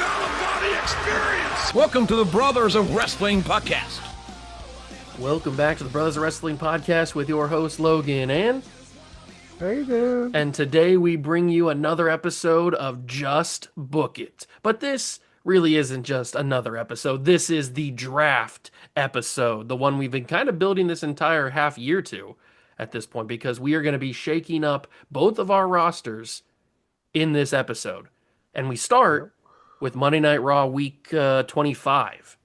out-of-body experience. Welcome to the Brothers of Wrestling podcast. Welcome back to the Brothers of Wrestling podcast with your host Logan and How you doing? and today we bring you another episode of Just Book It. But this really isn't just another episode. This is the draft episode, the one we've been kind of building this entire half year to at this point, because we are going to be shaking up both of our rosters in this episode. And we start with Monday Night Raw week 25.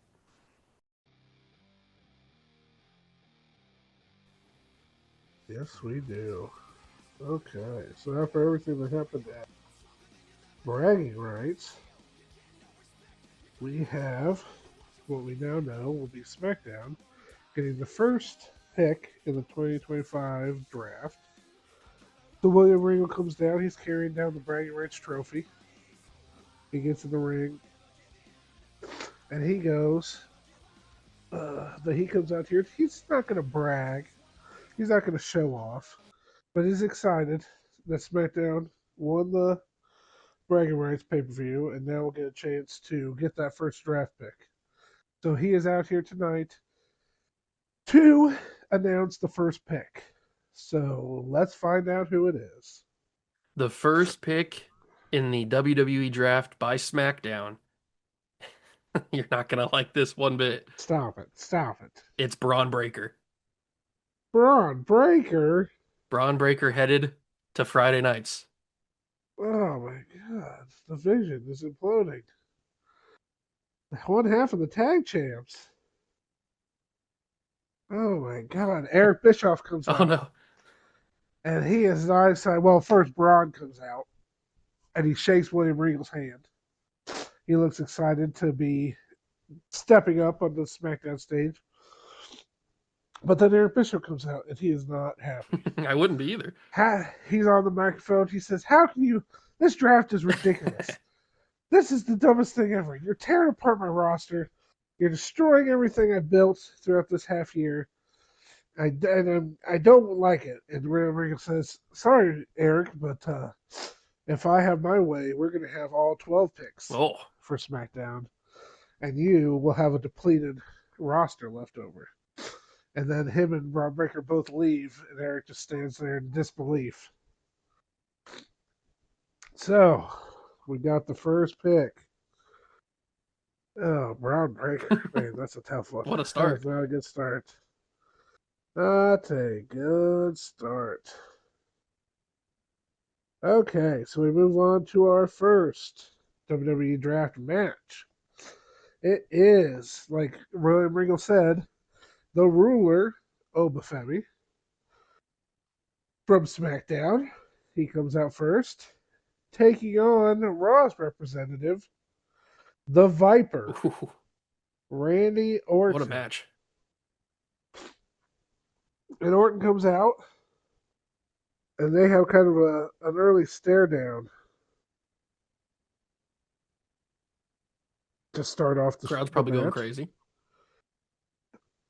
Yes, we do. Okay, so after everything that happened at bragging rights, we have what we now know will be SmackDown getting the first pick in the 2025 draft. So William Regal comes down. He's carrying down the bragging rights trophy. He gets in the ring, and he goes. He comes out here. He's not going to brag. He's not going to show off, but he's excited that SmackDown won the bragging rights pay-per-view, and now we'll get a chance to get that first draft pick. So he is out here tonight to announce the first pick. So let's find out who it is. The first pick in the WWE draft by SmackDown. You're not going to like this one bit. Stop it. Stop it. It's Braun Breaker. Braun Breaker? Braun Breaker headed to Friday nights. Oh my God. The vision is imploding. One half of the tag champs. Oh my God. Eric Bischoff comes out. Oh no. And he is not excited. Well, first Braun comes out. And he shakes William Regal's hand. He looks excited to be stepping up on the SmackDown stage. But then Eric Bischoff comes out, and he is not happy. I wouldn't be either. He's on the microphone. He says, how can you... This draft is ridiculous. This is the dumbest thing ever. You're tearing apart my roster. You're destroying everything I built throughout this half year. I don't like it. And Regal says, sorry, Eric, but if I have my way, we're going to have all 12 picks for SmackDown. And you will have a depleted roster left over. And then him and Braun Breaker both leave, and Eric just stands there in disbelief. So, we got the first pick. Oh, Braun Breaker. Man, that's a tough one. What a start. That's not a good start. Not a good start. Okay, so we move on to our first WWE draft match. It is, like William Regal said, the ruler, Obafemi, from SmackDown. He comes out first, taking on Raw's representative, the Viper, Ooh, Randy Orton. what a match. And Orton comes out, and they have kind of an early stare down to start off the Crowd's probably match. going crazy.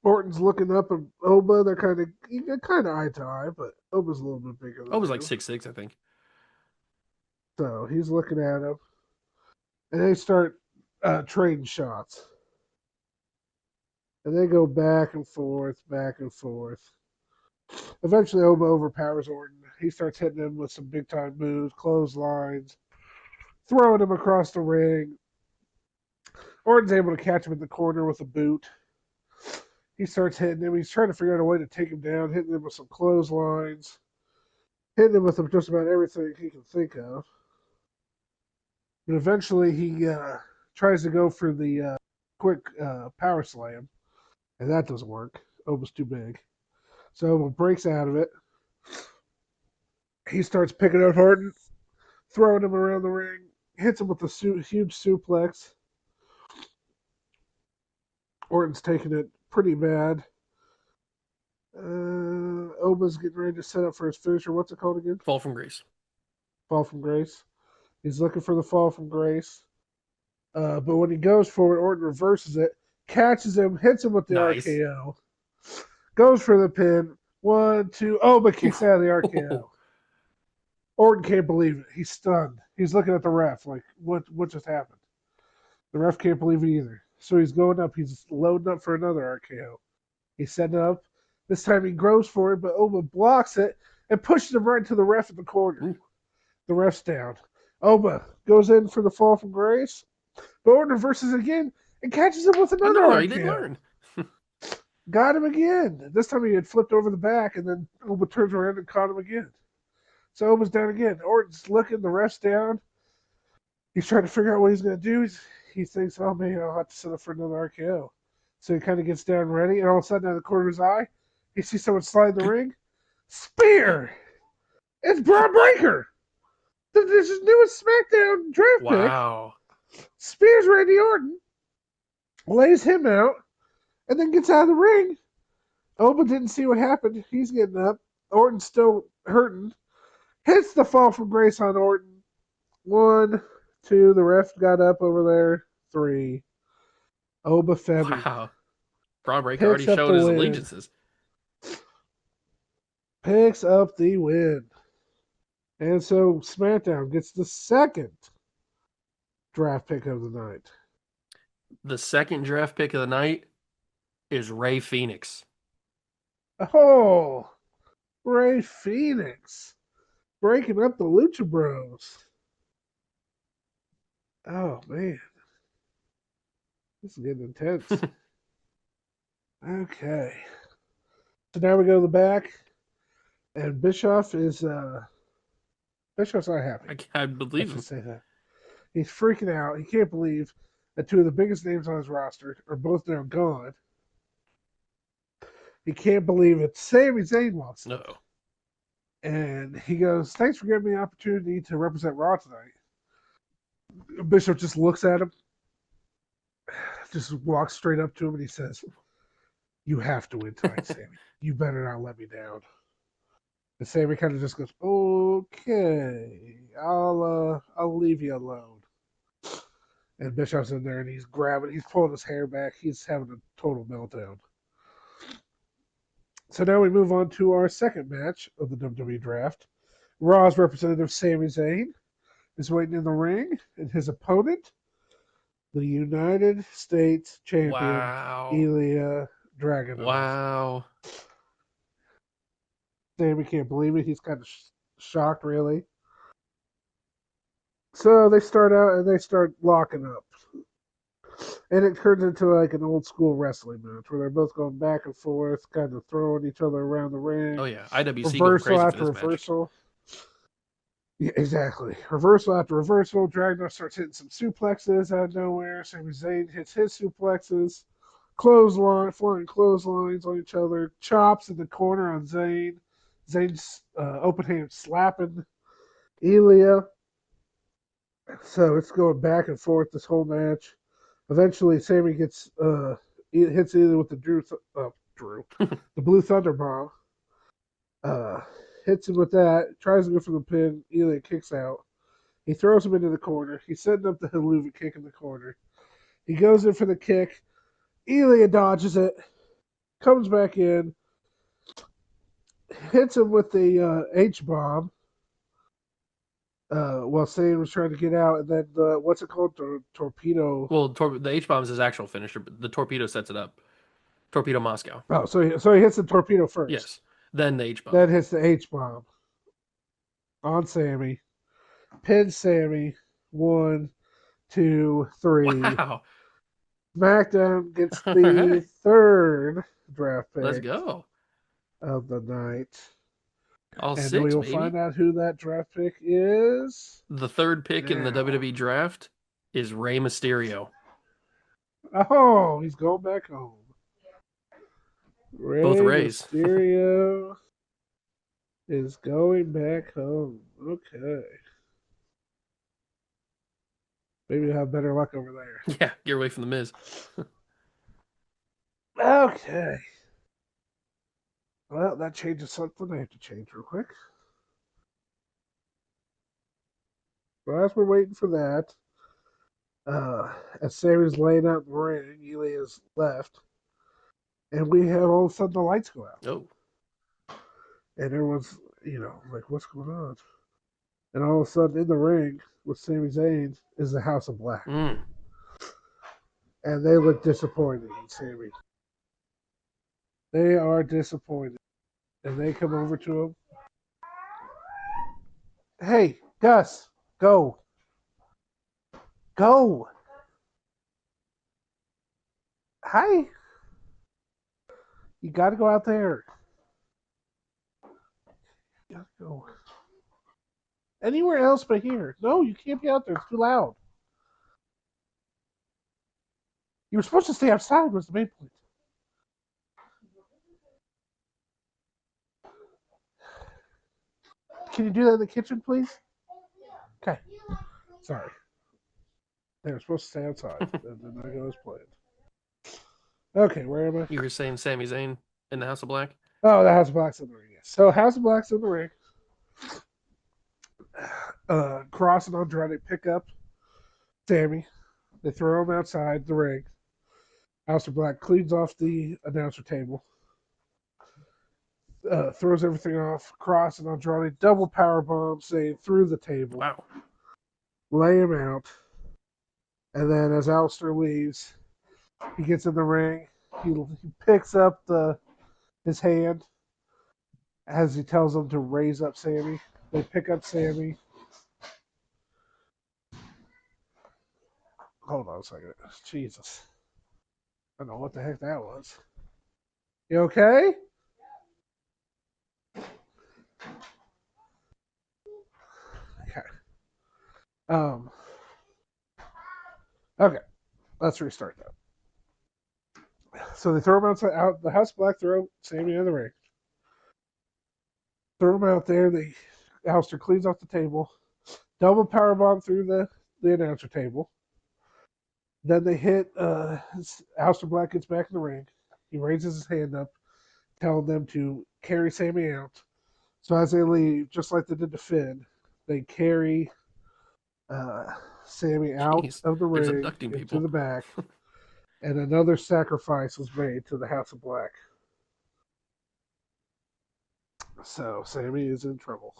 Orton's looking up at Oba. They're kind of eye to eye, but Oba's a little bit bigger than Oba's like him. 6'6", I think. So he's looking at him, and they start trading shots. And they go back and forth, back and forth. Eventually, Oba overpowers Orton. He starts hitting him with some big-time moves, clotheslines, throwing him across the ring. Orton's able to catch him in the corner with a boot. He starts hitting him. He's trying to figure out a way to take him down, hitting him with some clotheslines, hitting him with just about everything he can think of. But eventually, he tries to go for the quick power slam, and that doesn't work. Oba's too big. So Oba breaks out of it. He starts picking up Orton, throwing him around the ring, hits him with a huge suplex. Orton's taking it pretty bad. Oba's getting ready to set up for his finisher. What's it called again? Fall from grace. Fall from grace. He's looking for the fall from grace. But when he goes for it, Orton reverses it, catches him, hits him with the RKO, goes for the pin. 1, 2. Oba kicks out of the RKO. Orton can't believe it. He's stunned. He's looking at the ref like, what just happened? The ref can't believe it either. So he's going up. He's loading up for another RKO. He's setting up. This time he goes for it, but Oba blocks it and pushes him right to the ref in the corner. Ooh. The ref's down. Oba goes in for the fall from grace. But Orton reverses again and catches him with another Another, RKO. he did learn. Got him again. This time he had flipped over the back, and then Oba turns around and caught him again. So Oba's down again. Orton's looking, the ref's down. He's trying to figure out what he's going to do. He thinks, oh, maybe I'll have to set up for another RKO. So he kind of gets down ready, and all of a sudden, out of the corner of his eye, he sees someone slide in the ring. Spear! It's Braun Breaker! This is newest SmackDown draft pick. Wow. Spears Randy Orton, lays him out, and then gets out of the ring. Oba didn't see what happened. He's getting up. Orton's still hurting. Hits the fall from grace on Orton. 1, 2. The ref got up over there. 3. Oba Femi. Wow. Braun Breaker already Picks up showed the his win. allegiances. Picks up the win. And so SmackDown gets the second draft pick of the night. The second draft pick of the night is Rey Fenix. Oh, Rey Fenix. Breaking up the Lucha Bros. Oh, man. This is getting intense. Okay. So now we go to the back. And Bischoff is, Bischoff's not happy. I believe Let's him. just say that. He's freaking out. He can't believe that two of the biggest names on his roster are both now gone. He can't believe it. Sami Zayn walks in. No. And he goes, thanks for giving me the opportunity to represent Raw tonight. Bishop just looks at him, just walks straight up to him, and he says, you have to win tonight, Sami. You better not let me down. And Sami kind of just goes, okay, I'll leave you alone. And Bischoff's in there, and he's pulling his hair back. He's having a total meltdown. So now we move on to our second match of the WWE Draft. Raw's representative Sami Zayn is waiting in the ring, and his opponent, the United States champion, Wow. Ilya Dragunov. Wow. Sami can't believe it. He's kind of shocked, really. So they start out and they start locking up. And it turns into like an old school wrestling match where they're both going back and forth, kind of throwing each other around the ring. Oh, yeah. IWC going Reversal crazy after for this reversal. Yeah, exactly. Reversal after reversal. Dragunov starts hitting some suplexes out of nowhere. Sami Zayn hits his suplexes. Flying clotheslines on each other. Chops in the corner on Zayn. Zayn's open hand slapping Ilya. So it's going back and forth this whole match. Eventually, Sami hits Ilya with the the Blue Thunder Bomb. Hits him with that. Tries to go for the pin. Ilya kicks out. He throws him into the corner. He's setting up the Helluva kick in the corner. He goes in for the kick. Ilya dodges it. Comes back in. Hits him with the H-bomb. While Sami was trying to get out. And then, what's it called? Torpedo. Well, the H-bomb is his actual finisher, but the torpedo sets it up. Torpedo Moscow. Oh, so he hits the torpedo first. Yes. Then the H-bomb. Then hits the H-bomb on Sami. Pins Sami. 1, 2, 3. Wow. SmackDown gets the third draft pick Let's go. of the night. All And 6, we will baby. find out who that draft pick is. The third pick in the now. WWE draft is Rey Mysterio. Oh, he's going back home. Both Rays. Mysterio is going back home. Okay. Maybe you'll have better luck over there. Yeah, get away from the Miz. Okay. Well, that changes something I have to change real quick. Well, as we're waiting for that, as Sami's laying out in the ring, Ilya's left, and we have all of a sudden the lights go out. Oh. And everyone's, like, what's going on? And all of a sudden in the ring with Sami Zayn is the House of Black. Mm. And they look disappointed in Sammy. They are disappointed. And they come over to him. Hey, Gus, go. Go. Hi. You got to go out there. You got to go. Anywhere else but here. No, you can't be out there. It's too loud. You were supposed to stay outside was the main point. Can you do that in the kitchen, please? Okay. Sorry. They were supposed to stay outside. That did not go as planned. Okay, where am I? You were saying Sami Zayn in the House of Black? Oh, the House of Black's in the ring. Yes. So House of Black's in the ring. Cross and Andrade pick up Sammy. They throw him outside the ring. House of Black cleans off the announcer table. Throws everything off. Cross and Andrade double power bomb Zayn through the table. Wow. Lay him out. And then as Alistair leaves, he gets in the ring. He picks up his hand as he tells them to raise up Sammy. They pick up Sammy. Hold on a second. Jesus. I don't know what the heck that was. You okay? Okay. Okay. Let's restart that. So they throw him out the House of Black, throw Sammy in the ring. Throw him out there. Alistair cleans off the table. Double powerbomb through the announcer table. Then they hit Alistair Black gets back in the ring. He raises his hand up, telling them to carry Sammy out. So as they leave, just like they did to Finn, they carry Sammy out Jeez, of the there's ring abducting into people. the back, and another sacrifice was made to the House of Black. So Sammy is in trouble.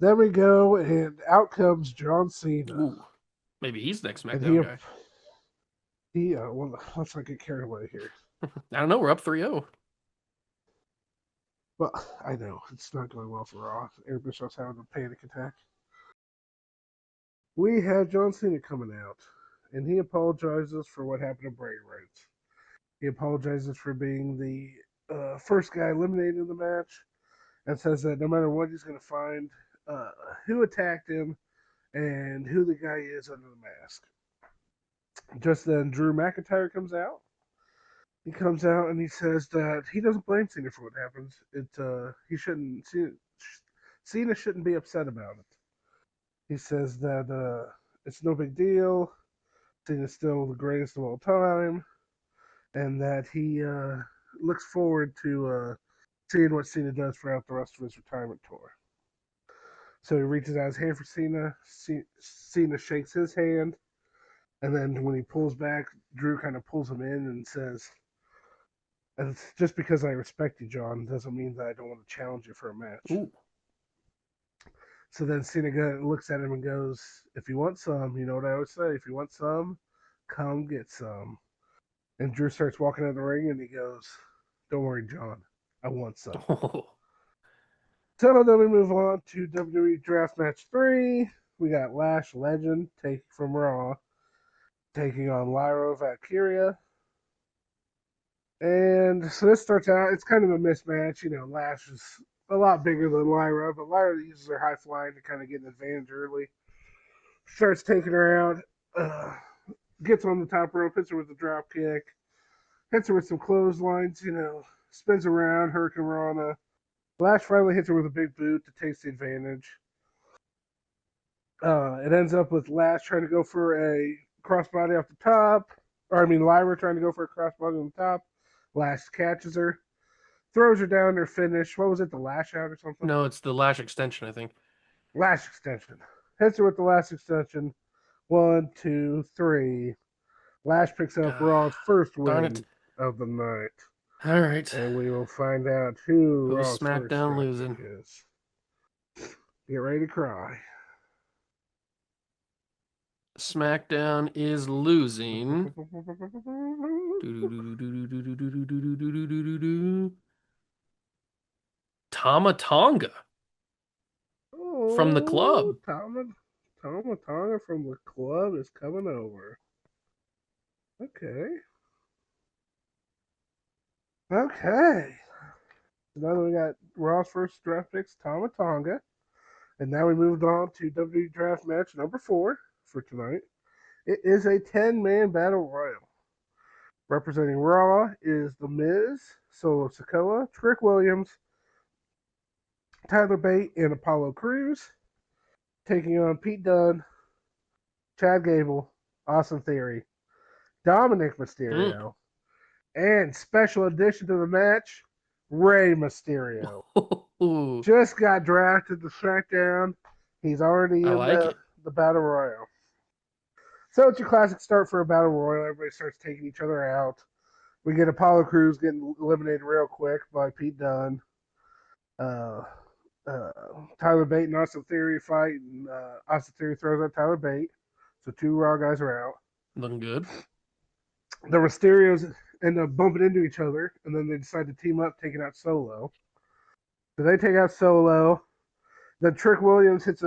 Then we go, and out comes John Cena. Ooh, maybe he's next And SmackDown guy. well, let's not get carried away here. I don't know. We're up 3-0. Well, I know it's not going well for Raw. Eric Bischoff's having a panic attack. We have John Cena coming out, and he apologizes for what happened to Bray Wyatt. He apologizes for being the first guy eliminated in the match, and says that no matter what, he's going to find who attacked him and who the guy is under the mask. Just then, Drew McIntyre comes out. He comes out and he says that he doesn't blame Cena for what happens. He shouldn't. Cena shouldn't be upset about it. He says that it's no big deal. Cena's still the greatest of all time, and that he looks forward to seeing what Cena does throughout the rest of his retirement tour. So he reaches out his hand for Cena. Cena shakes his hand, and then when he pulls back, Drew kind of pulls him in and says, "And just because I respect you, John, doesn't mean that I don't want to challenge you for a match." Ooh. So then Cena looks at him and goes, "If you want some, you know what I always say, if you want some, come get some." And Drew starts walking out of the ring and he goes, "Don't worry, John, I want some." Oh. So then we move on to WWE Draft Match 3. We got Lash Legend from Raw taking on Lyra Valkyria. And so this starts out, it's kind of a mismatch. You know, Lash is a lot bigger than Lyra, but Lyra uses her high flying to kind of get an advantage early. Starts taking her out, gets on the top rope, hits her with a drop kick, hits her with some clotheslines, spins around, Hurricane Rana. Lash finally hits her with a big boot to take the advantage. It ends up with Lash trying to go for a crossbody off the top. Lyra trying to go for a crossbody on the top. Lash catches her, throws her down her finish. What was it, the Lash Out or something? No, it's the Lash extension, I think. Lash extension. Hits her with the Lash extension. 1, 2, 3. Lash picks up Raw's first win of the night. All right. And we will find out who Who's Raw's first SmackDown champion losing? is. Get ready to cry. SmackDown is losing. Tama Tonga from the Oh, club. Tama Tonga from the club is coming over. Okay. Okay. So now that we got Raw's first draft picks, Tama Tonga. And now we moved on to WWE Draft Match number 4 for tonight. It is a 10-man battle royal. Representing Raw is The Miz, Solo Sikoa, Trick Williams, Tyler Bate, and Apollo Crews. Taking on Pete Dunne, Chad Gable, Austin Theory, Dominic Mysterio, and special addition to the match, Rey Mysterio. Ooh, Just got drafted to SmackDown. He's already I in like it. the Battle Royal. So it's your classic start for a Battle Royal. Everybody starts taking each other out. We get Apollo Crews getting eliminated real quick by Pete Dunne. Uh, uh, Tyler Bate and Austin Theory fight, and Austin Theory throws out Tyler Bate. So 2 Raw guys are out. Looking good. The Mysterios end up bumping into each other, and then they decide to team up, taking out Solo. So they take out Solo. Then Trick Williams hits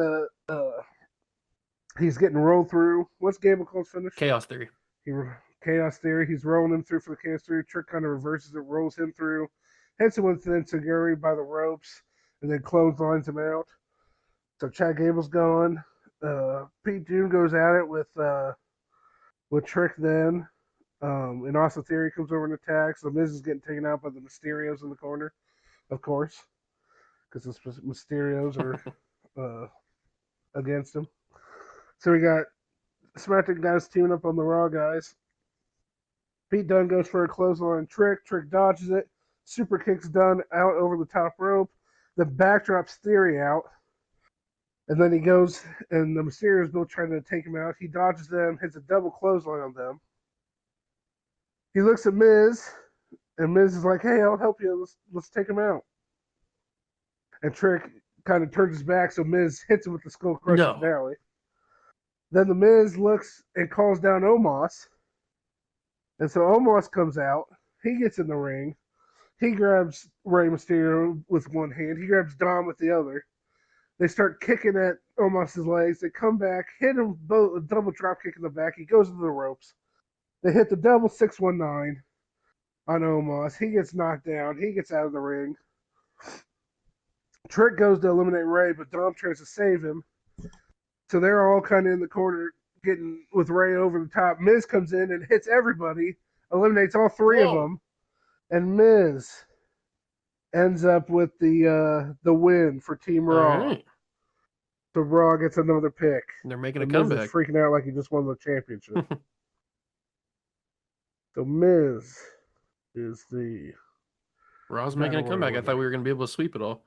he's getting rolled through. What's Gable Cole's finish? Chaos Theory. He Chaos Theory. He's rolling him through for the Chaos Theory. Trick kind of reverses it, rolls him through, hits him with Enziguri by the ropes, and then clotheslines him out. So Chad Gable's gone. Pete Dunne goes at it with Trick then. And Austin Theory comes over and attacks. The Miz is getting taken out by the Mysterios in the corner, of course, because the Mysterios are against him. So we got SmackDown guys teaming up on the Raw guys. Pete Dunne goes for a clothesline Trick. Trick dodges it. Super kicks Dunne out over the top rope. Then backdrops Theory out. And then he goes, and the Mysterios both trying to take him out. He dodges them, hits a double clothesline on them. He looks at Miz, and Miz is like, "Hey, I'll help you. Let's take him out." And Trick kind of turns his back, so Miz hits him with the Skull Crusher No. finale. Then the Miz looks and calls down Omos, and so Omos comes out. He gets in the ring. He grabs Rey Mysterio with one hand. He grabs Dom with the other. They start kicking at Omos's legs. They come back, hit him both a double drop kick in the back. He goes into the ropes. They hit the double 619 on Omos. He gets knocked down. He gets out of the ring. Trick goes to eliminate Rey, but Dom tries to save him. So they're all kind of in the corner getting with Rey over the top. Miz comes in and hits everybody, eliminates all 3 of Whoa. them, and Miz ends up with the win for Team All Raw. right. So Raw gets another pick. They're making a And Miz is comeback. freaking out like he just won the championship. So Miz is the Raw's making a Battle comeback. I Royal thought we winner. were going to be able to sweep it all.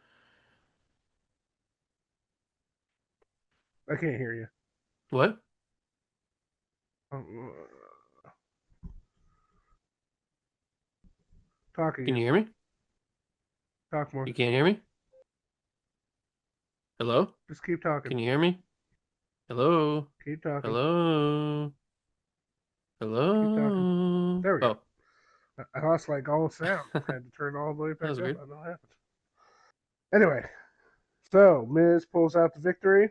I can't hear you. What? Talk Can again. you hear me? Talk more. You can't hear me? Hello? Just keep talking. Can you hear me? Hello? Keep talking. Hello? Hello? Keep talking. There we go. Oh, I lost like all the sound. I had to turn all the way that back was up. I weird. don't know what happened. Anyway, so Miz pulls out the victory,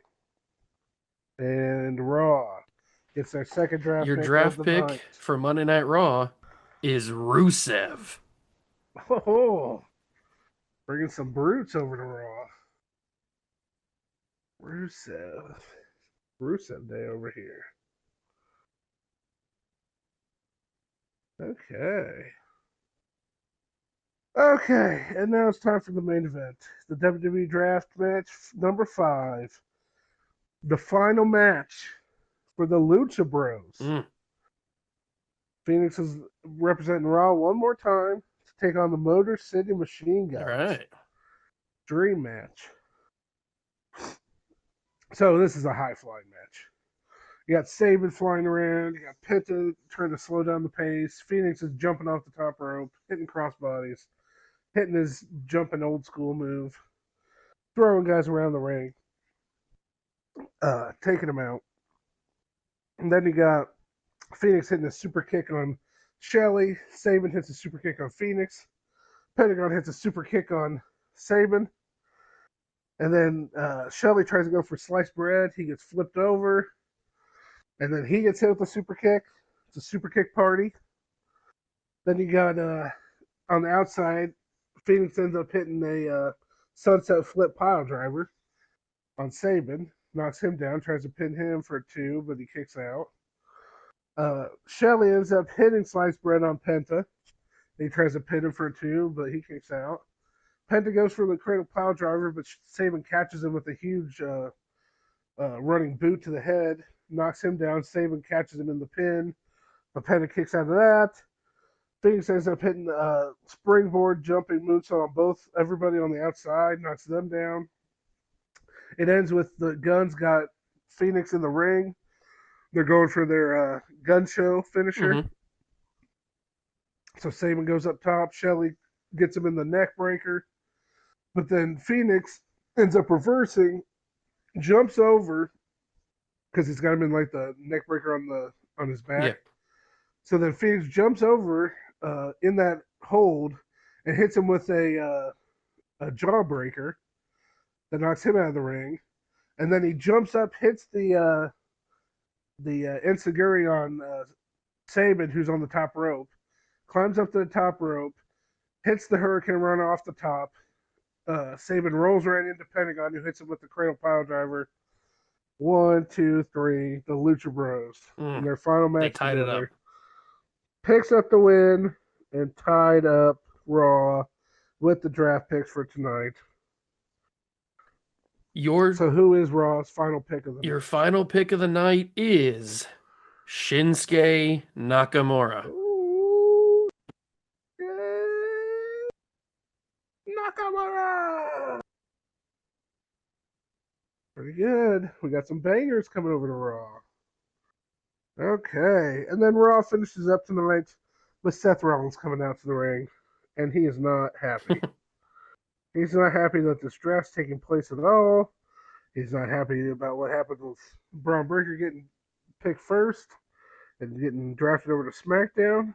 and Raw gets their second draft Your pick of draft the pick night. for Monday Night Raw is Rusev. Oh, bringing some brutes over to Raw. Rusev Day over here. Okay, and now it's time for the main event. The WWE Draft match number 5. The final match for the Lucha Bros. Mm, Phoenix is representing Raw one more time to take on the Motor City Machine Guns. all right. Dream match. So this is a high flying match. You got Saban flying around. You got Penta trying to slow down the pace. Phoenix is jumping off the top rope, hitting crossbodies, hitting his jumping old school move, throwing guys around the ring, taking them out. And then you got Phoenix hitting a super kick on Shelley. Saban hits a super kick on Phoenix. Pentagon hits a super kick on Saban. And then Shelley tries to go for sliced bread. He gets flipped over. And then he gets hit with a super kick. It's a super kick party. Then you got on the outside, Phoenix ends up hitting a sunset flip pile driver on Saban. Knocks him down, tries to pin him for a two, but he kicks out. Shelley ends up hitting sliced bread on Penta. He tries to pin him for a two, but he kicks out. Penta goes for the cradle pile driver, but Saban catches him with a huge running boot to the head, knocks him down. Saban catches him in the pin, but Penta kicks out of that. Phoenix ends up hitting springboard jumping moonsault on both everybody on the outside, knocks them down. It ends with the Guns got Phoenix in the ring. They're going for their gun show finisher. Mm-hmm. So Saban goes up top. Shelley gets him in the neck breaker. But then Phoenix ends up reversing, jumps over because he's got him in like the neck breaker on his back. Yeah. So then Phoenix jumps over in that hold and hits him with a jawbreaker that knocks him out of the ring. And then he jumps up, hits the enziguri on Saban, who's on the top rope, climbs up to the top rope, hits the Hurricane Run off the top. Saban rolls right into Pentagon, who hits him with the cradle pile driver. 1, 2, 3, the Lucha Bros in their final match They tied together. it up. Picks up the win and tied up Raw with the draft picks for tonight. So who is Raw's final pick of the Your night? final pick of the night is Shinsuke Nakamura. Ooh, yeah. Nakamura! Pretty good. We got some bangers coming over to Raw. Okay, and then Raw finishes up tonight with Seth Rollins coming out to the ring, and he is not happy. He's not happy that this draft's taking place at all. He's not happy about what happened with Braun Breaker getting picked first and getting drafted over to SmackDown.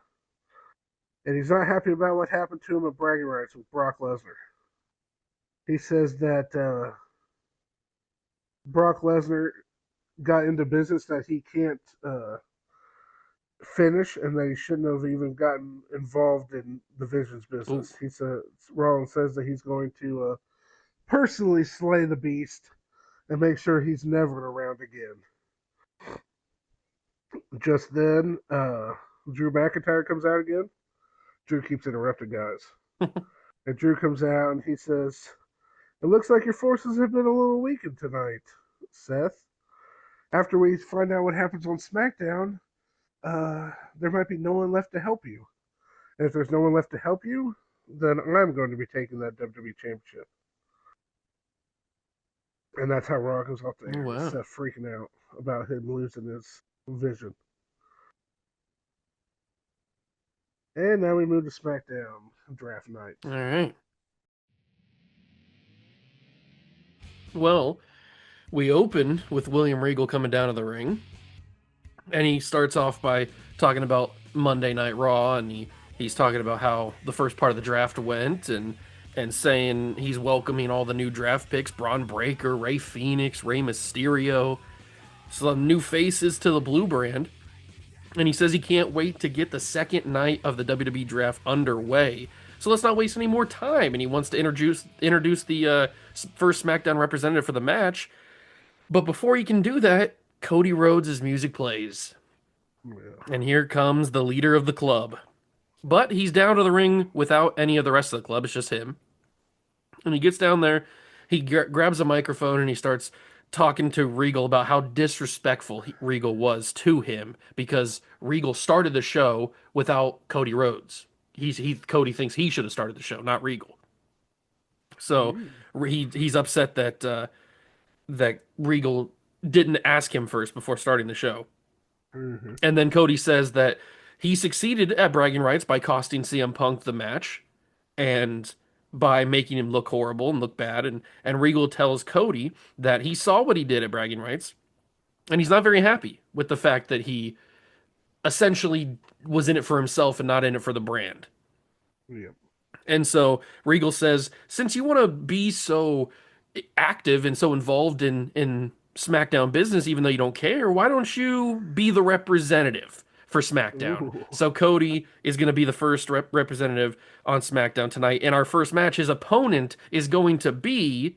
And he's not happy about what happened to him at Bragging Rights with Brock Lesnar. He says that Brock Lesnar got into business that he can't finish, and that he shouldn't have even gotten involved in the Vision's business. Ooh. He says Rollins says that he's going to personally slay the Beast and make sure he's never around again. Just then, Drew McIntyre comes out again. Drew keeps interrupting guys. And Drew comes out and he says, "It looks like your forces have been a little weakened tonight, Seth. After we find out what happens on SmackDown, there might be no one left to help you. And if there's no one left to help you, then I'm going to be taking that WWE Championship." And that's how Raw goes off the air. Oh, wow. Seth freaking out about him losing his vision. And now we move to SmackDown draft night. All right. Well, we open with William Regal coming down to the ring. And he starts off by talking about Monday Night Raw, and he's talking about how the first part of the draft went, and saying he's welcoming all the new draft picks: Braun Breaker, Rey Fenix, Rey Mysterio, some new faces to the Blue Brand. And he says he can't wait to get the second night of the WWE draft underway. So let's not waste any more time. And he wants to introduce the first SmackDown representative for the match. But before he can do that, Cody Rhodes' music plays. Yeah. And here comes the leader of the club. But he's down to the ring without any of the rest of the club. It's just him. And he gets down there, he grabs a microphone, and he starts talking to Regal about how disrespectful Regal was to him, because Regal started the show without Cody Rhodes. Cody thinks he should have started the show, not Regal. So he's upset that that Regal didn't ask him first before starting the show. Mm-hmm. And then Cody says that he succeeded at bragging rights by costing CM Punk the match and by making him look horrible and look bad. And Regal tells Cody that he saw what he did at bragging rights And he's not very happy with the fact that he essentially was in it for himself and not in it for the brand. Yep. And so Regal says, since you want to be so active and so involved in SmackDown business, even though you don't care, why don't you be the representative for SmackDown? Ooh. So Cody is going to be the first representative on SmackDown tonight. In our first match, his opponent is going to be,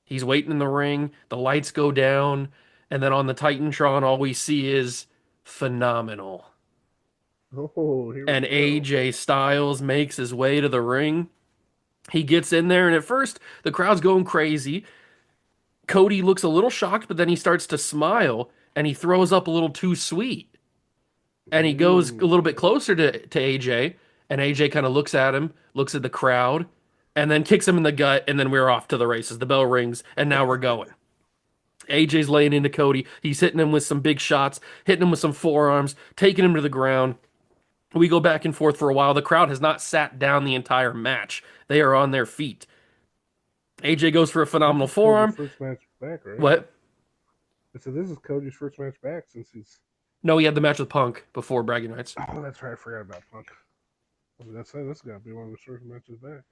he's waiting in the ring, the lights go down, and then on the Titantron, all we see is phenomenal. Oh, here we And go. AJ Styles makes his way to the ring. He gets in there, and at first, the crowd's going crazy. Cody looks a little shocked, but then he starts to smile and he throws up a little too sweet. And he goes a little bit closer to AJ, and AJ kind of looks at him, looks at the crowd, and then kicks him in the gut, and then we're off to the races. The bell rings, and now we're going. AJ's laying into Cody. He's hitting him with some big shots, hitting him with some forearms, taking him to the ground. We go back and forth for a while. The crowd has not sat down the entire match. They are on their feet. AJ goes for a This phenomenal is Cody's forearm. first match back, right? What? I said this is Cody's first match back since he's. No, he had the match with Punk before Bragging Rights. Oh, that's right. I forgot about Punk. I was gonna say this got to be one of his first matches back.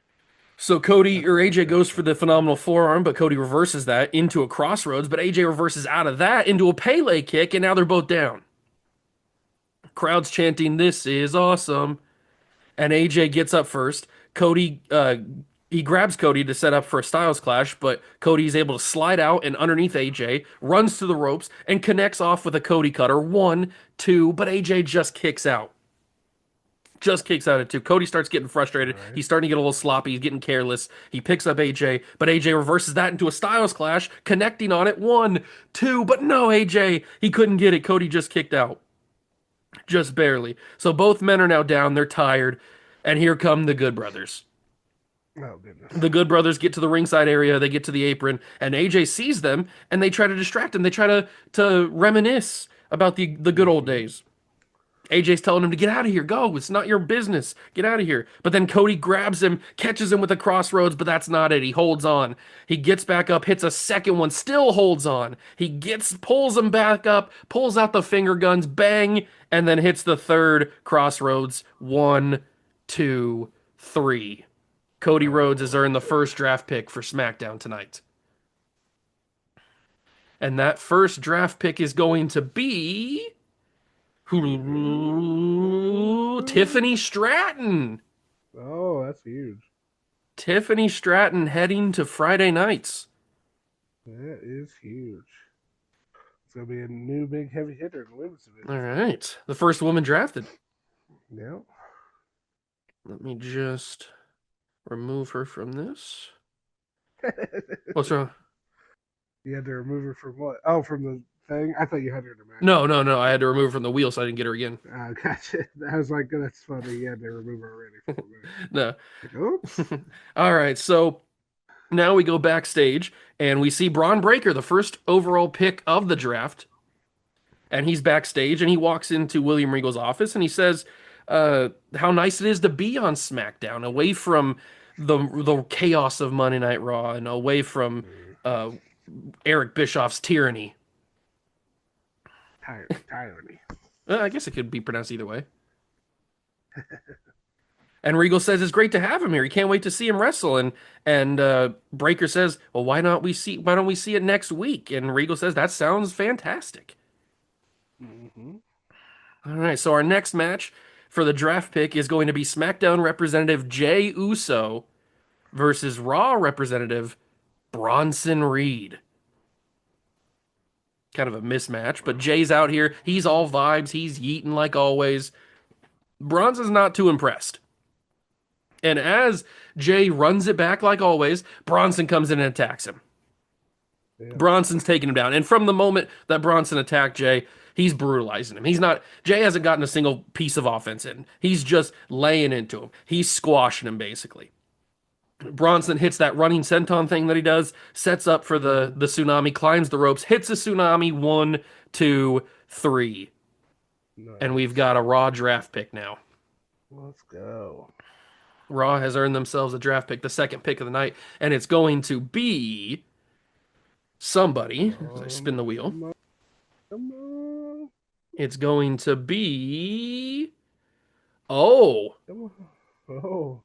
So Cody That's or what I AJ forgot goes for about. the phenomenal forearm, but Cody reverses that into a crossroads, but AJ reverses out of that into a Pele kick, and now they're both down. Crowd's chanting, "This is awesome." And AJ gets up first. Cody he grabs Cody to set up for a Styles clash, but Cody's able to slide out and underneath AJ, runs to the ropes, and connects off with a Cody cutter. One, two, but AJ just kicks out. Just kicks out at two. Cody starts getting frustrated. All right. He's starting to get a little sloppy. He's getting careless. He picks up AJ, but AJ reverses that into a Styles clash, connecting on it. One, two, but no, AJ. He couldn't get it. Cody just kicked out. Just barely. So both men are now down. They're tired. And here come the Good Brothers. Oh goodness. The Good Brothers get to the ringside area. They get to the apron, and AJ sees them, and they try to distract him. They try to reminisce about the good old Mm-hmm. days. AJ's telling him to get out of here. Go. It's not your business. Get out of here. But then Cody grabs him, catches him with a crossroads, but that's not it. He holds on. He gets back up, hits a second one, still holds on. Pulls him back up, pulls out the finger guns, bang, and then hits the third crossroads. One, two, three. Cody Rhodes has earned the first draft pick for SmackDown tonight. And that first draft pick is going to be Tiffany Stratton. Oh, that's huge. Tiffany Stratton heading to Friday nights. That is huge. It's gonna be a new big heavy hitter in the women's division. All right. The first woman drafted. Yeah. Let me just remove her from this. What's wrong? You had to remove her from what? Oh, from the thing. I thought you had her in the match. No. I had to remove her from the wheel so I didn't get her again. Gotcha. I was like, that's funny. You had to remove her already for a minute. No. Like, oops. All right. So now we go backstage and we see Braun Breaker, the first overall pick of the draft. And he's backstage and he walks into William Regal's office and he says how nice it is to be on SmackDown, away from the chaos of Monday Night Raw and away from uh, Eric Bischoff's tyranny. Tyranny. I guess it could be pronounced either way. And Regal says it's great to have him here. He can't wait to see him wrestle. And Breaker says, "Well, why don't we see it next week?" And Regal says that sounds fantastic. Mm-hmm. All right, so our next match for the draft pick is going to be SmackDown representative Jey Uso versus Raw representative Bronson Reed. Kind of a mismatch, but Jay's out here. He's all vibes. He's yeeting like always. Bronson's not too impressed. And as Jay runs it back like always, Bronson comes in and attacks him. Yeah. Bronson's taking him down. And from the moment that Bronson attacked Jay, he's brutalizing him. Jay hasn't gotten a single piece of offense in. He's just laying into him. He's squashing him, basically. Bronson hits that running senton thing that he does, sets up for the tsunami, climbs the ropes, hits a tsunami, 1, 2, 3. Nice. And we've got a Raw draft pick now. Let's go. Raw has earned themselves a draft pick, the second pick of the night, and it's going to be somebody. As I spin the wheel. Come on. It's going to be oh, Come on. Oh,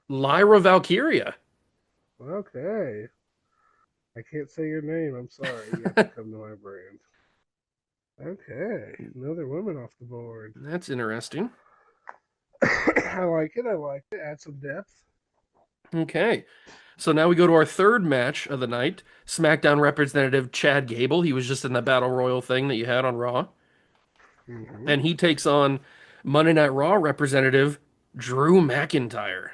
Lyra Valkyria. okay. I can't say your name. I'm sorry. You have to come to my brand. Okay. Another woman off the board. That's interesting. I like it. I like it. Add some depth. Okay. So now we go to our third match of the night. SmackDown representative Chad Gable. He was just in the Battle Royal thing that you had on Raw. Hmm. And he takes on Monday Night Raw representative Drew McIntyre.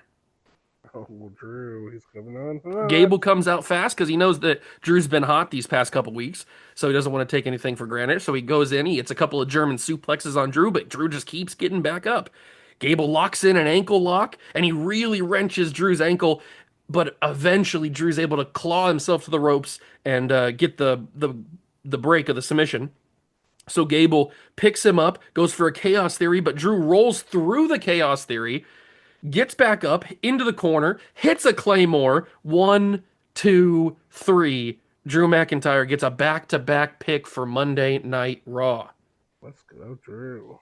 Oh, well, Drew, he's coming on hot. Gable comes out fast because he knows that Drew's been hot these past couple weeks, so he doesn't want to take anything for granted. So he goes in, he hits a couple of German suplexes on Drew, but Drew just keeps getting back up. Gable locks in an ankle lock, and he really wrenches Drew's ankle, but eventually Drew's able to claw himself to the ropes and get the break of the submission. So Gable picks him up, goes for a chaos theory, but Drew rolls through the chaos theory, gets back up into the corner, hits a claymore. 1, 2, 3. Drew McIntyre gets a back-to-back pick for Monday Night Raw. Let's go, Drew.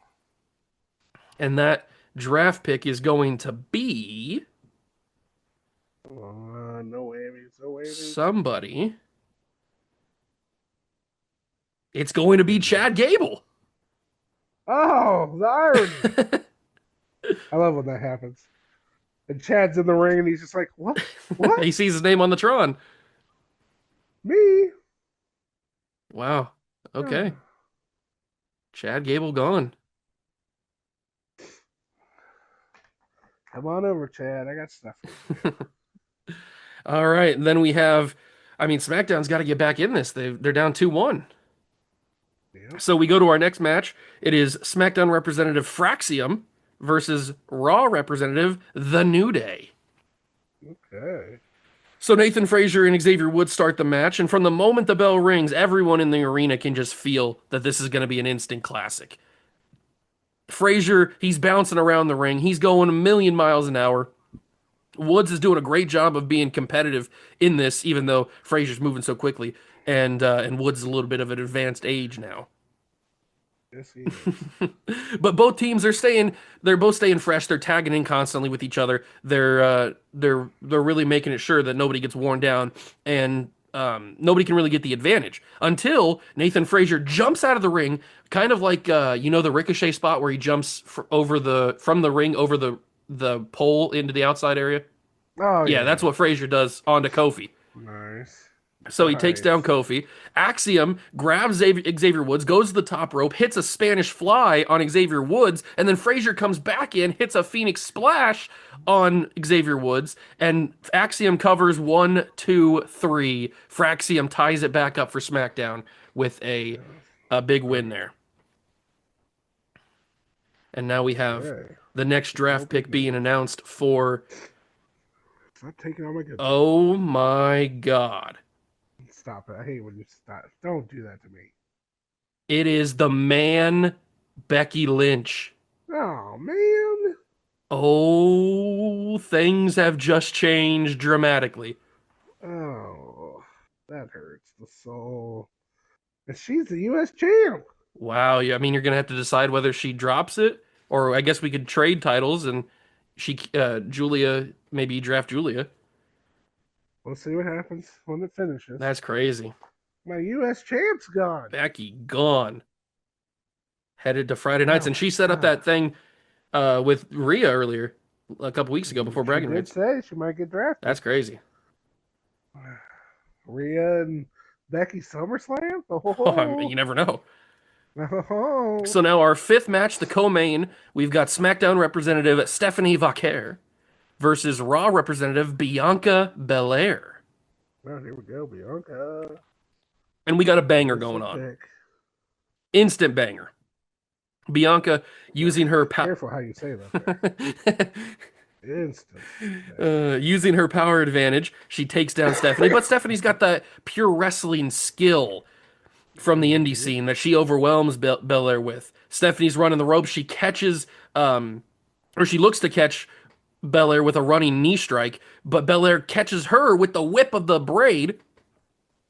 And that draft pick is going to be Come on. No whammies. No whammies. somebody. It's going to be Chad Gable. Oh, the irony. I love when that happens. And Chad's in the ring and he's just like, what? What? He sees his name on the Tron. Me? Wow. Okay. Chad Gable gone. Come on over, Chad. I got stuff for you. All right. And then we have, I mean, SmackDown's got to get back in this. They're down 2-1. Yep. So we go to our next match. It is SmackDown representative Fraxium versus Raw representative The New Day. Okay. So Nathan Frazier and Xavier Woods start the match, and from the moment the bell rings, everyone in the arena can just feel that this is going to be an instant classic. Frazier, he's bouncing around the ring. He's going a million miles an hour. Woods is doing a great job of being competitive in this, even though Frazier's moving so quickly, and Woods is a little bit of an advanced age now. Yes, he is. But both teams are staying. They're both staying fresh. They're tagging in constantly with each other. They're really making it sure that nobody gets worn down, and nobody can really get the advantage until Nathan Frazier jumps out of the ring, kind of like the Ricochet spot where he jumps from the ring over the pole into the outside area. Oh, Yeah, that's what Frazier does onto Kofi. Nice. So he takes down Kofi. Axiom grabs Xavier Woods, goes to the top rope, hits a Spanish fly on Xavier Woods, and then Frazier comes back in, hits a Phoenix splash on Xavier Woods, and Axiom covers 1, 2, 3. Fraxium ties it back up for SmackDown with a big win there. And now we have Okay. the next draft pick being announced for, Stop taking all my good. oh my God. Stop it. I hate when you stop. Don't do that to me. It is the man, Becky Lynch. Oh, man. Oh, things have just changed dramatically. Oh, that hurts the soul. And she's the U.S. champ. Wow, yeah, I mean, you're gonna have to decide whether she drops it, or I guess we could trade titles and Julia, maybe draft Julia. We'll see what happens when it finishes. That's crazy. My U.S. champ's gone. Becky gone. Headed to Friday nights, Oh, and she set up that thing with Rhea earlier, a couple weeks ago before bragging She did rights. say she might get drafted. That's crazy. Rhea and Becky SummerSlam? Oh, I mean, you never know. Oh. So now our fifth match, the co-main, we've got SmackDown representative Stephanie Vaquer versus Raw representative Bianca Belair. Well, here we go, Bianca. And we got a banger going on. Instant banger. Bianca using her Careful how you say that. Instant. using her power advantage, she takes down Stephanie, but Stephanie's got that pure wrestling skill from the indie scene that she overwhelms Belair with. Stephanie's running the ropes. She catches, or she looks to catch Belair with a running knee strike, but Belair catches her with the whip of the braid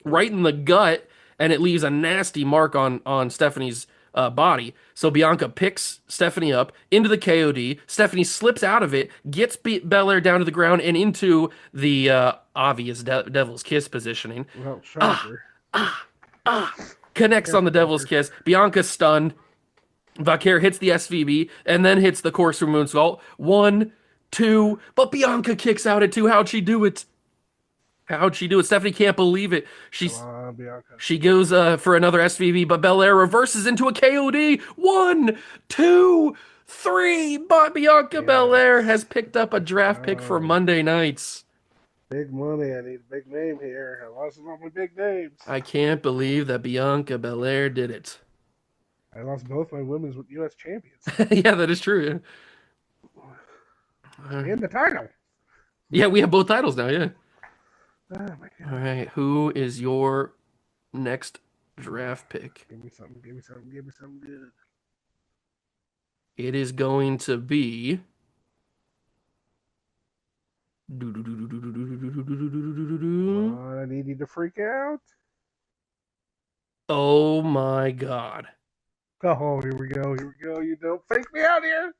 right in the gut and it leaves a nasty mark on Stephanie's body. So Bianca picks Stephanie up into the KOD. Stephanie slips out of it, gets Belair down to the ground and into the obvious Devil's Kiss positioning. Well, shocker. Connects on the Devil's Fucker. Kiss. Bianca's stunned. Vaquer hits the SVB and then hits the corkscrew moonsault. 1, 2, but Bianca kicks out at 2. How'd she do it? How'd she do it? Stephanie can't believe it. Come on, Bianca. She goes for another SVB, but Belair reverses into a KOD. 1, 2, 3. But Bianca Belair has picked up a draft pick for Monday nights. Big money. I need a big name here. I lost all my big names. I can't believe that Bianca Belair did it. I lost both my women's U.S. champions. Yeah, that is true. And the title. Yeah, we have both titles now, yeah. Oh, my God. All right, who is your next draft pick? Give me something. Give me something. Give me something good. It is going to be. I need you to freak out. Oh my God. Oh, here we go. Here we go. You don't fake me out here.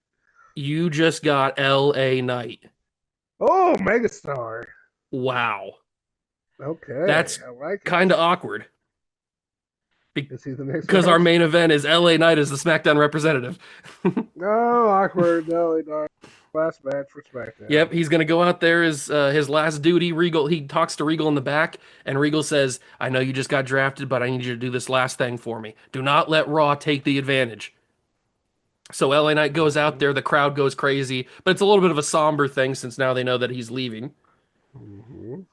You just got LA Knight. Oh, megastar. Wow. Okay. That's I like it. kind of awkward. Is he the next Because our match? main event is LA Knight as the SmackDown representative. No, awkward. No, not. Last match for SmackDown. Yep, he's going to go out there as his last duty. Regal, he talks to Regal in the back, and Regal says, I know you just got drafted, but I need you to do this last thing for me. Do not let Raw take the advantage. So LA Knight goes out there, the crowd goes crazy, but it's a little bit of a somber thing since now they know that he's leaving. Mm-hmm.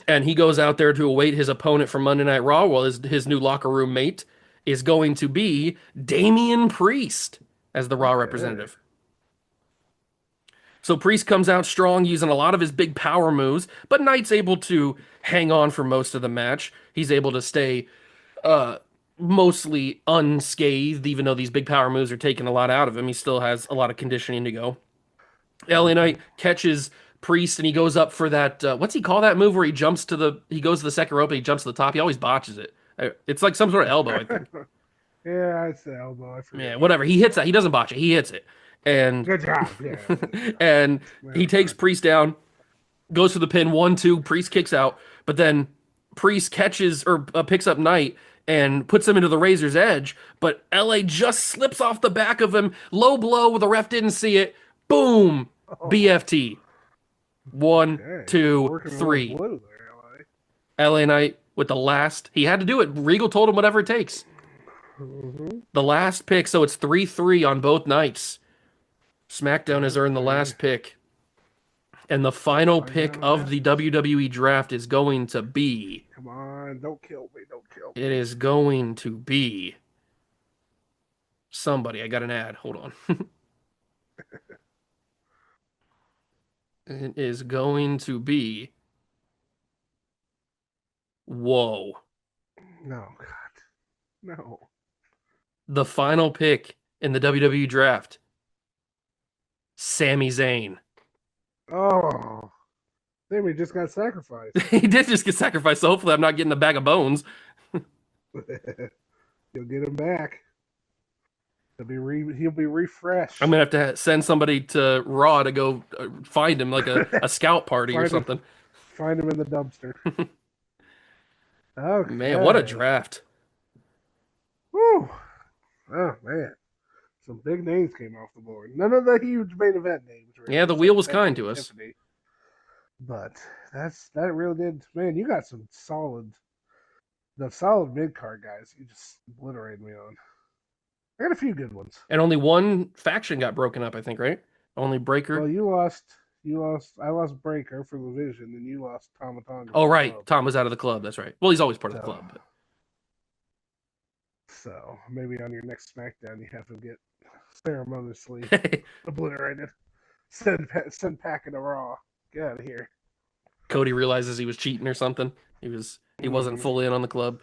And he goes out there to await his opponent from Monday Night Raw, while his new locker room mate is going to be Damian Priest as the Raw representative. So Priest comes out strong, using a lot of his big power moves, but Knight's able to hang on for most of the match. He's able to stay mostly unscathed, even though these big power moves are taking a lot out of him. He still has a lot of conditioning to go. LA Knight catches Priest and he goes up for that. What's he call that move where he goes to the second rope and he jumps to the top? He always botches it. It's like some sort of elbow, I think. Yeah, it's the elbow. I forget. Yeah, whatever. He hits that. He doesn't botch it. He hits it. And Good job. Yeah. and he takes Priest down, goes for the pin. 1, 2. Priest kicks out, but then Priest catches or picks up Knight and puts him into the Razor's Edge. But LA just slips off the back of him. Low blow. The ref didn't see it. Boom. BFT. 1, Okay. 2, Working a little 3. blue there, LA Knight with the last. He had to do it. Regal told him whatever it takes. Mm-hmm. The last pick. So it's 3-3 on both nights. SmackDown has earned the last pick. And the final pick of the WWE draft is going to be. Come on, don't kill me. Don't kill me. It is going to be somebody. I got an ad. Hold on. It is going to be. Whoa. No, God. No. The final pick in the WWE draft. Sami Zayn. Oh. Sammy just got sacrificed. He did just get sacrificed, so hopefully I'm not getting a bag of bones. You'll get him back. He'll be refreshed. I'm going to have to send somebody to Raw to go find him, like a scout party or something. Find him in the dumpster. Okay. Man, what a draft. Woo. Oh, man. Some big names came off the board. None of the huge main event names. Really. Yeah, the wheel was kind to us. But that really did. Man, you got some solid mid card guys. You just obliterated me on. I got a few good ones. And only one faction got broken up, I think, right? Only Breaker. Well, you lost. I lost Breaker for the Vision, and you lost Tama Tonga. Oh, right. Tom was out of the club. That's right. Well, he's always part of the club. But... So maybe on your next SmackDown, you have to get ceremoniously obliterated. Send packing to Raw. Get out of here. Cody realizes he was cheating or something. He wasn't full in on the club.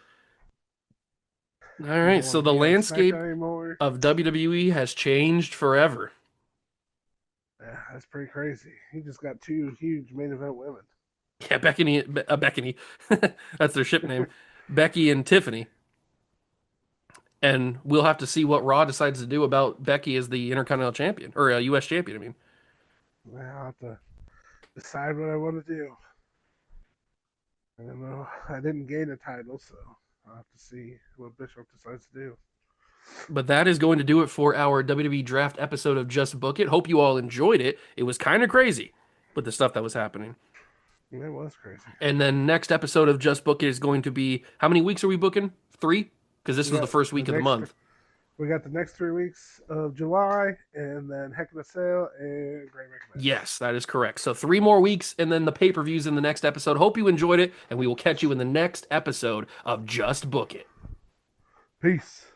All right, so the landscape of WWE has changed forever. Yeah, that's pretty crazy. He just got 2 huge main event women. Yeah, Beckany. That's their ship name. Becky and Tiffany. And we'll have to see what Raw decides to do about Becky as the Intercontinental Champion, or U.S. Champion, I mean. I'll have to decide what I want to do. I don't know. I didn't gain a title, so I'll have to see what Bishop decides to do. But that is going to do it for our WWE Draft episode of Just Book It. Hope you all enjoyed it. It was kind of crazy with the stuff that was happening. It was crazy. And then next episode of Just Book It is going to be, how many weeks are we booking? 3? Because this was the first week of the month. We got the next 3 weeks of July, and then Heck in a Sale and Great Recommend. Yes, that is correct. So 3 more weeks, and then the pay-per-views in the next episode. Hope you enjoyed it, and we will catch you in the next episode of Just Book It. Peace.